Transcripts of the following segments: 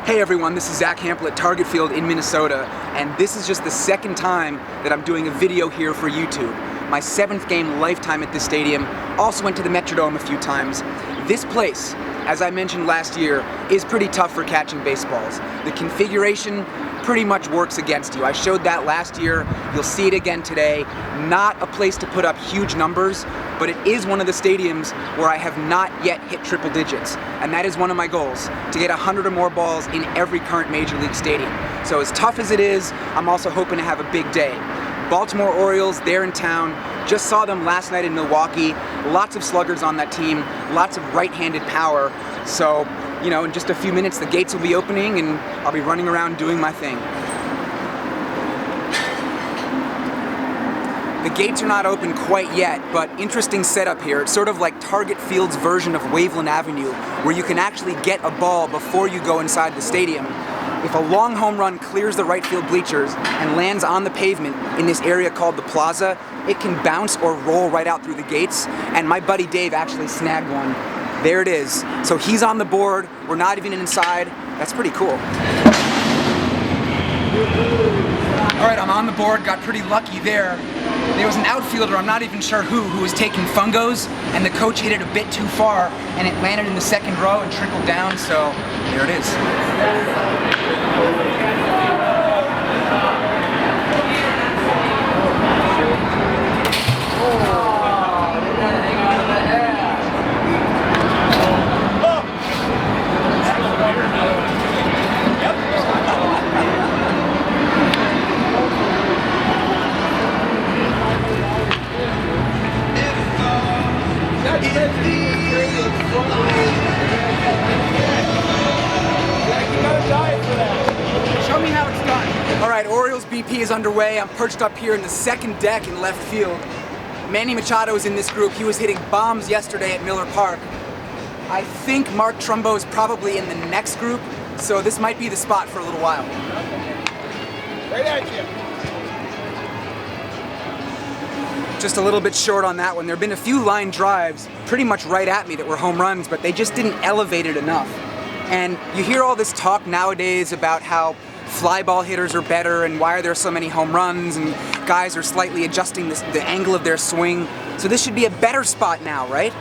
Hey everyone, this is Zack Hample at Target Field in Minnesota, and this is just the second time that I'm doing a video here for YouTube. My 7th game lifetime at this stadium. Also went to the Metrodome a few times. This place, as I mentioned last year, is pretty tough for catching baseballs. The configuration pretty much works against you. I showed that last year. You'll see it again today. Not a place to put up huge numbers, but it is one of the stadiums where I have not yet hit triple digits. And that is one of my goals, to get 100 or more balls in every current Major League stadium. So as tough as it is, I'm also hoping to have a big day. Baltimore Orioles, they're in town. Just saw them last night in Milwaukee. Lots of sluggers on that team, lots of right-handed power. So, you know, in just a few minutes the gates will be opening and I'll be running around doing my thing. The gates are not open quite yet, but interesting setup here. It's sort of like Target Field's version of Waveland Avenue, where you can actually get a ball before you go inside the stadium. If a long home run clears the right field bleachers and lands on the pavement in this area called the Plaza, it can bounce or roll right out through the gates, and my buddy Dave actually snagged one. There it is. So he's on the board, we're not even inside. That's pretty cool. Alright, I'm on the board, got pretty lucky there. There was an outfielder, I'm not even sure who was taking fungos, and the coach hit it a bit too far, and it landed in the second row and trickled down, so there it is. Show me how it's done. Alright, Orioles BP is underway. I'm perched up here in the second deck in left field. Manny Machado is in this group. He was hitting bombs yesterday at Miller Park. I think Mark Trumbo is probably in the next group, so this might be the spot for a little while. Right at you. Just a little bit short on that one. There have been a few line drives pretty much right at me that were home runs, but they just didn't elevate it enough. And you hear all this talk nowadays about how fly ball hitters are better and why are there so many home runs and guys are slightly adjusting the angle of their swing. So this should be a better spot now, right?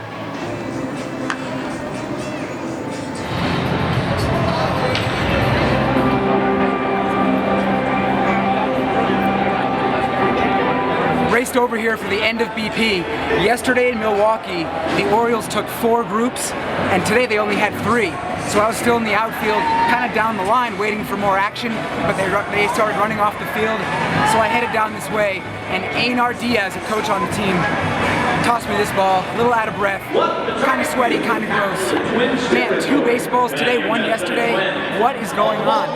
Raced over here for the end of BP. Yesterday in Milwaukee, the Orioles took 4 groups, and today they only had 3. So I was still in the outfield, kind of down the line, waiting for more action, but they started running off the field. So I headed down this way, and Einar Diaz, a coach on the team, tossed me this ball, a little out of breath, kind of sweaty, kind of gross. Man, 2 baseballs today, 1 yesterday. What is going on?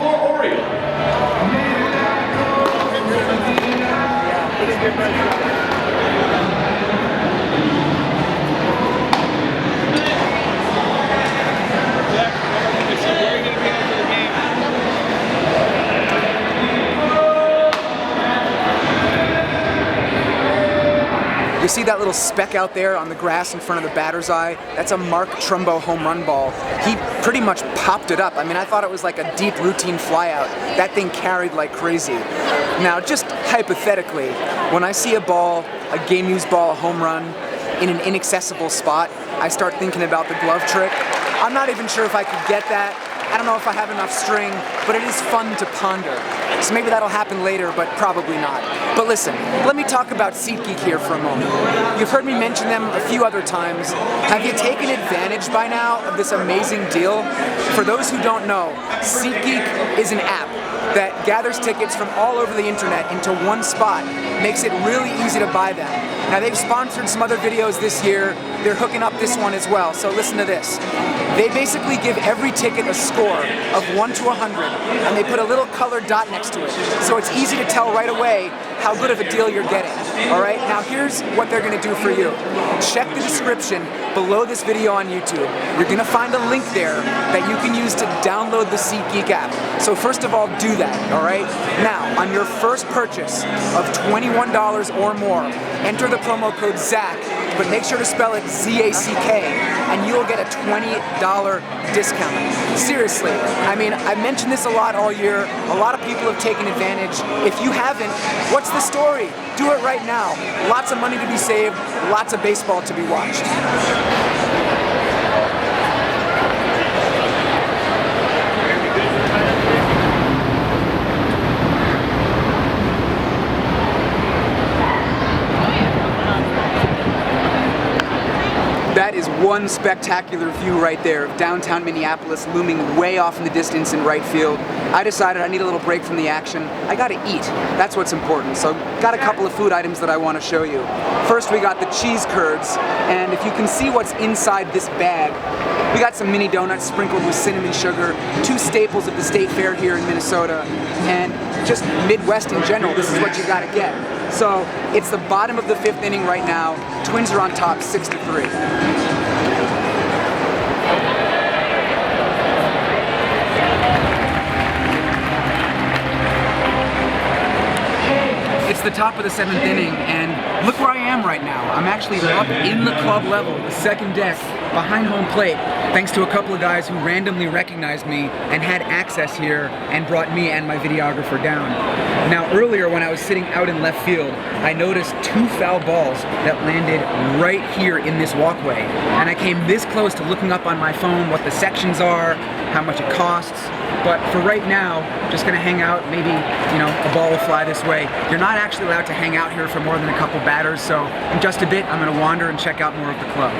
You see that little speck out there on the grass in front of the batter's eye? That's a Mark Trumbo home run ball. He pretty much popped it up. I mean, I thought it was like a deep routine flyout. That thing carried like crazy. Now, just hypothetically, when I see a ball, a game-used ball, a home run, in an inaccessible spot, I start thinking about the glove trick. I'm not even sure if I could get that. I don't know if I have enough string, but it is fun to ponder. So maybe that'll happen later, but probably not. But listen, let me talk about SeatGeek here for a moment. You've heard me mention them a few other times. Have you taken advantage by now of this amazing deal? For those who don't know, SeatGeek is an app that gathers tickets from all over the internet into one spot, makes it really easy to buy them. Now they've sponsored some other videos this year, they're hooking up this one as well, so listen to this. They basically give every ticket a score of 1 to 100, and they put a little colored dot next to it, so it's easy to tell right away how good of a deal you're getting. Alright, now here's what they're going to do for you. Check the description below this video on YouTube. You're going to find a link there that you can use to download the SeatGeek app. So first of all, do that, alright? Now, on your first purchase of $21 or more, enter the promo code ZACK but make sure to spell it Z-A-C-K, and you'll get a $20 discount. Seriously, I mean, I've mentioned this a lot all year. A lot of people have taken advantage. If you haven't, what's the story? Do it right now. Lots of money to be saved, lots of baseball to be watched. That is one spectacular view right there of downtown Minneapolis looming way off in the distance in right field. I decided I need a little break from the action. I gotta eat. That's what's important. So got a couple of food items that I want to show you. First we got the cheese curds, and if you can see what's inside this bag, we got some mini donuts sprinkled with cinnamon sugar, two staples of the state fair here in Minnesota, and just Midwest in general, this is what you gotta get. So it's the bottom of the 5th inning right now. Twins are on top 6-3. It's the top of the 7th inning, and look where I am right now. I'm actually up in the club level, the second deck, behind home plate, thanks to a couple of guys who randomly recognized me and had access here and brought me and my videographer down. Now earlier when I was sitting out in left field, I noticed 2 foul balls that landed right here in this walkway. And I came this close to looking up on my phone what the sections are, how much it costs. But for right now, just gonna hang out, maybe, a ball will fly this way. You're not actually allowed to hang out here for more than a couple batters, so in just a bit, I'm gonna wander and check out more of the club.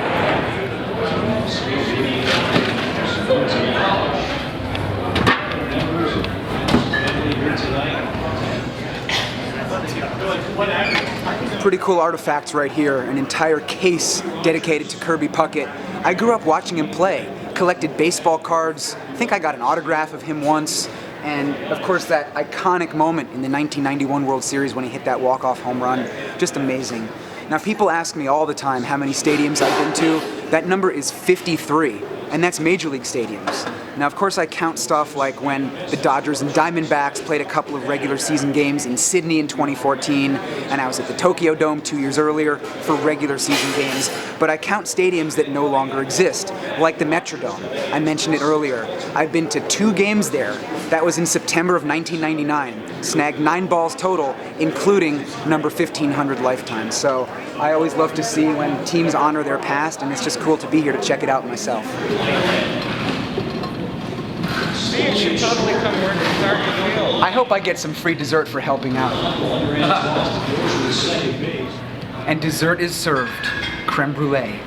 Pretty cool artifacts right here, an entire case dedicated to Kirby Puckett. I grew up watching him play, collected baseball cards, I think I got an autograph of him once, and of course that iconic moment in the 1991 World Series when he hit that walk-off home run, just amazing. Now people ask me all the time how many stadiums I've been to. That number is 53, and that's Major League stadiums. Now of course I count stuff like when the Dodgers and Diamondbacks played a couple of regular season games in Sydney in 2014, and I was at the Tokyo Dome 2 years earlier for regular season games. But I count stadiums that no longer exist, like the Metrodome. I mentioned it earlier. I've been to 2 games there. That was in September of 1999. Snagged 9 balls total, including number 1500 lifetime. So I always love to see when teams honor their past, and it's just cool to be here to check it out myself. You should totally come work at Zack Field. I hope I get some free dessert for helping out. And dessert is served. Creme brulee.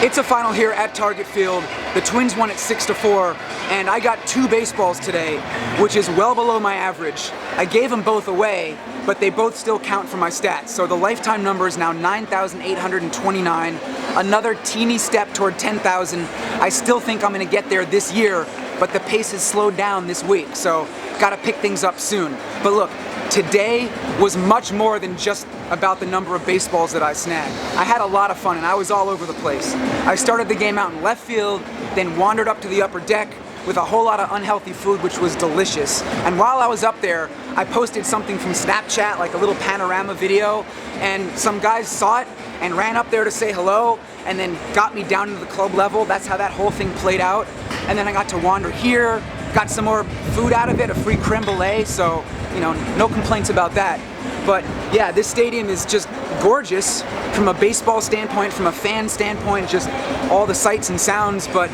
It's a final here at Target Field. The Twins won at 6-4, and I got 2 baseballs today, which is well below my average. I gave them both away, but they both still count for my stats. So the lifetime number is now 9,829, another teeny step toward 10,000. I still think I'm gonna get there this year, but the pace has slowed down this week, so gotta pick things up soon. But look, today was much more than just about the number of baseballs that I snagged. I had a lot of fun and I was all over the place. I started the game out in left field, then wandered up to the upper deck with a whole lot of unhealthy food, which was delicious. And while I was up there, I posted something from Snapchat, like a little panorama video, and some guys saw it and ran up there to say hello, and then got me down to the club level. That's how that whole thing played out. And then I got to wander here, got some more food out of it, a free creme brulee, so, no complaints about that. But yeah, this stadium is just gorgeous from a baseball standpoint, from a fan standpoint, just all the sights and sounds, but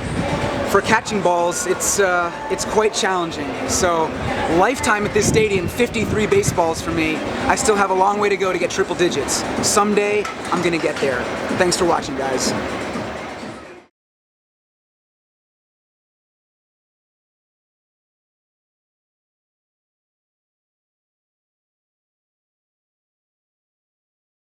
for catching balls, it's quite challenging. So lifetime at this stadium, 53 baseballs for me. I still have a long way to go to get triple digits. Someday, I'm gonna get there. Thanks for watching, guys.